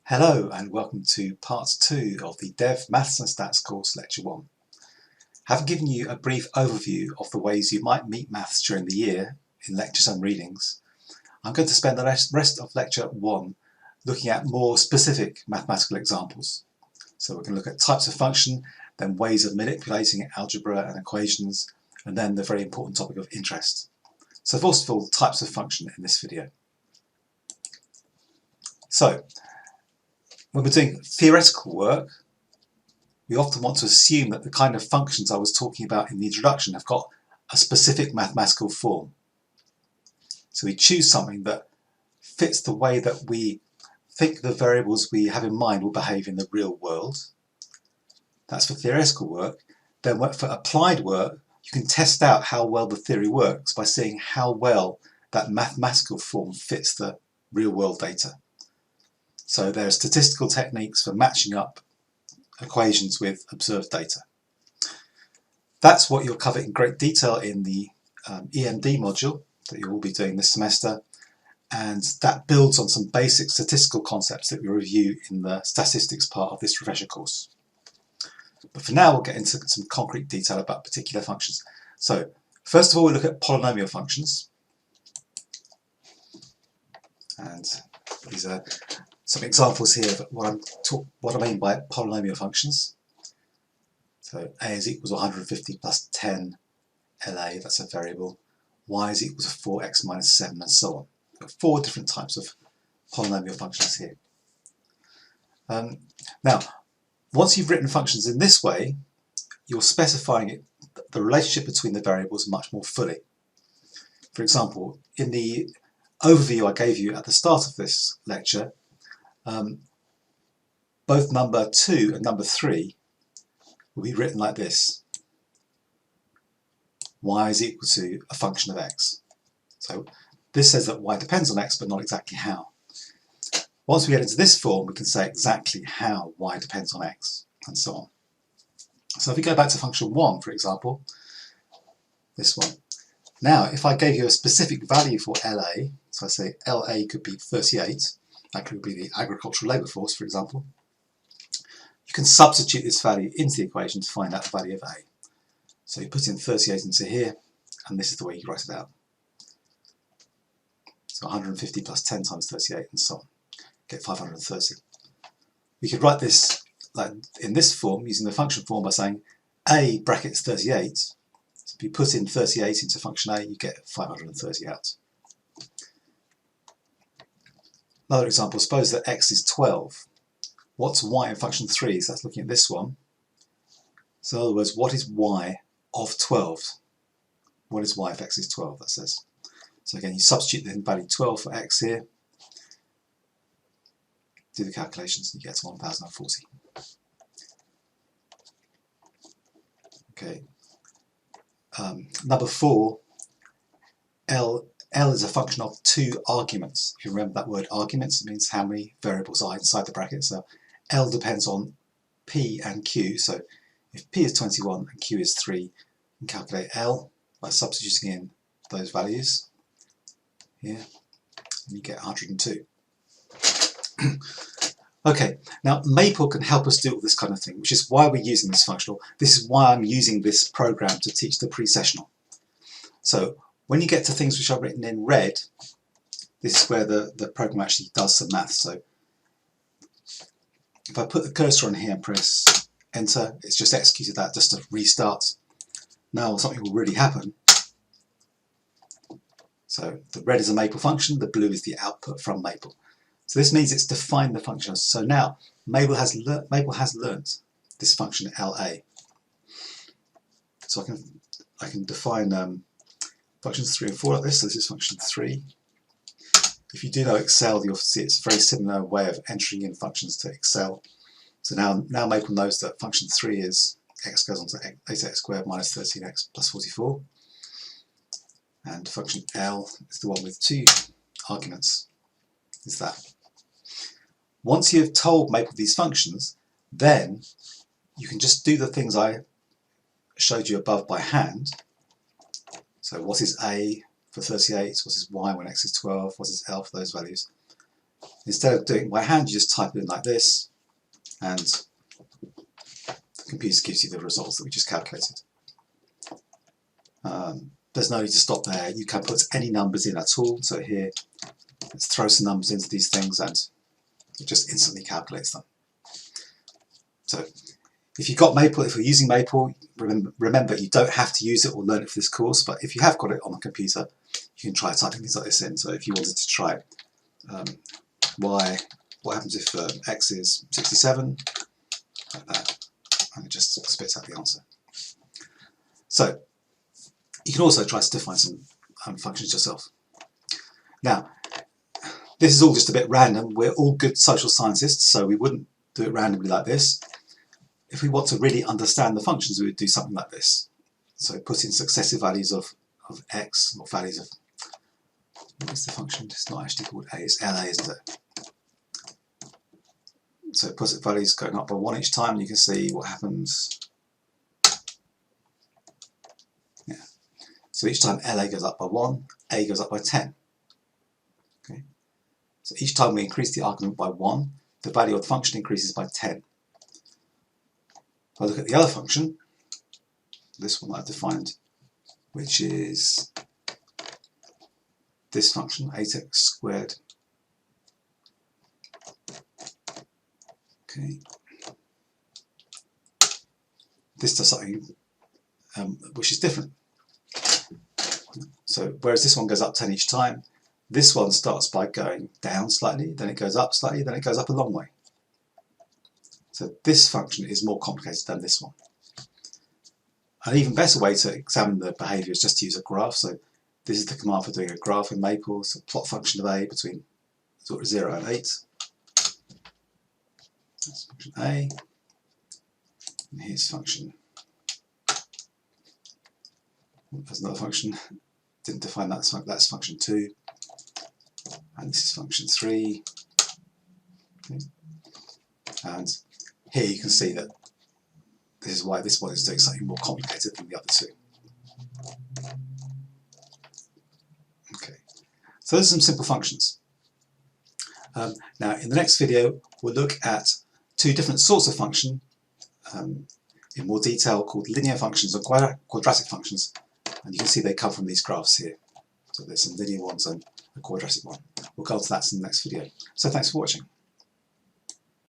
Hello and welcome to part 2 of the Dev Maths and Stats course, lecture 1. Having given you a brief overview of the ways you might meet maths during the year in lectures and readings, I'm going to spend the rest of lecture 1 looking at more specific mathematical examples. So we're going to look at types of function, then ways of manipulating algebra and equations, and then the very important topic of interest. So first of all, types of function in this video. So, when we're doing theoretical work, we often want to assume that the kind of functions I was talking about in the introduction have got a specific mathematical form. So we choose something that fits the way that we think the variables we have in mind will behave in the real world. That's for theoretical work. Then for applied work, you can test out how well the theory works by seeing how well that mathematical form fits the real world data. So there are statistical techniques for matching up equations with observed data. That's what you'll cover in great detail in the EMD module that you'll all be doing this semester, and that builds on some basic statistical concepts that we review in the statistics part of this refresher course. But for now, we'll get into some concrete detail about particular functions. So first of all, we'll look at polynomial functions, and these are some examples here of what I mean by polynomial functions. So a is equal to 150 plus 10 LA, that's a variable. Y is equal to 4x minus 7, and so on. We've got 4 different types of polynomial functions here. Now, once you've written functions in this way, you're specifying the relationship between the variables much more fully. For example, in the overview I gave you at the start of this lecture, both number 2 and number 3 will be written like this. Y is equal to a function of x. So this says that y depends on x, but not exactly how. Once we get into this form, we can say exactly how y depends on x, and so on. So if we go back to function 1, for example, this one. Now, if I gave you a specific value for LA, so I say LA could be 38, that could be the agricultural labour force, for example, you can substitute this value into the equation to find out the value of A. So you put in 38 into here, and this is the way you write it out. So 150 plus 10 times 38, and so on. Get 530. We could write this like in this form, using the function form, by saying A brackets 38. So if you put in 38 into function A, you get 530 out. Another example, suppose that x is 12. What's y in function 3? So that's looking at this one. So in other words, what is y of 12? What is y if x is 12, that says. So again, you substitute the value 12 for x here, do the calculations, and you get to 1040. Okay. Number 4, L is a function of 2 arguments. If you remember that word arguments, it means how many variables are inside the bracket. So L depends on P and Q. So if P is 21 and Q is 3, you can calculate L by substituting in those values here, and you get 102. Okay, now Maple can help us do all this kind of thing, which is why we're using this functional. This is why I'm using this program to teach the pre-sessional. So when you get to things which are written in red, this is where the program actually does some maths. So if I put the cursor on here and press enter, it's just executed that just to restart. Now something will really happen. So the red is a Maple function, the blue is the output from Maple. So this means it's defined the function. So now Maple has learnt this function LA. So I can define functions 3 and 4 like this. So this is function 3. If you do know Excel, you'll see it's a very similar way of entering in functions to Excel. So now Maple knows that function 3 is x goes on to 8x squared minus 13x plus 44. And function L is the one with 2 arguments, is that. Once you've told Maple these functions, then you can just do the things I showed you above by hand. So what is A for 38? What is Y when x is 12? What is L for those values? Instead of doing it by hand, you just type it in like this, and the computer gives you the results that we just calculated. There's no need to stop there. You can put any numbers in at all. So here, let's throw some numbers into these things, and it just instantly calculates them. So if you've got Maple, if you're using Maple, remember you don't have to use it or learn it for this course, but if you have got it on the computer, you can try typing things like this in. So if you wanted to try what happens if x is 67, like that, and it just spits out the answer. So you can also try to define some functions yourself. Now, this is all just a bit random. We're all good social scientists, so we wouldn't do it randomly like this. If we want to really understand the functions, we would do something like this. So put in successive values of x, or values of, what is the function? It's not actually called a, it's LA, isn't it? So put values going up by 1 each time, and you can see what happens. Yeah. So each time LA goes up by 1, A goes up by 10. Okay. So each time we increase the argument by 1, the value of the function increases by 10. If I look at the other function, this one I've defined, which is this function, 8x squared. Okay. This does something which is different. So whereas this one goes up 10 each time, this one starts by going down slightly, then it goes up slightly, then it goes up a long way. So this function is more complicated than this one. An even better way to examine the behaviour is just to use a graph. So this is the command for doing a graph in Maple. So plot function of a between 0 and 8. That's function a. And here's function. There's another function. Didn't define that. That's function 2. And this is function 3. Okay. And here you can see that this is why this one is doing something more complicated than the other two. Okay, so those are some simple functions. Now in the next video we'll look at two different sorts of function in more detail, called linear functions and quadratic functions, and you can see they come from these graphs here. So there's some linear ones and a quadratic one. We'll go on to that in the next video. So thanks for watching.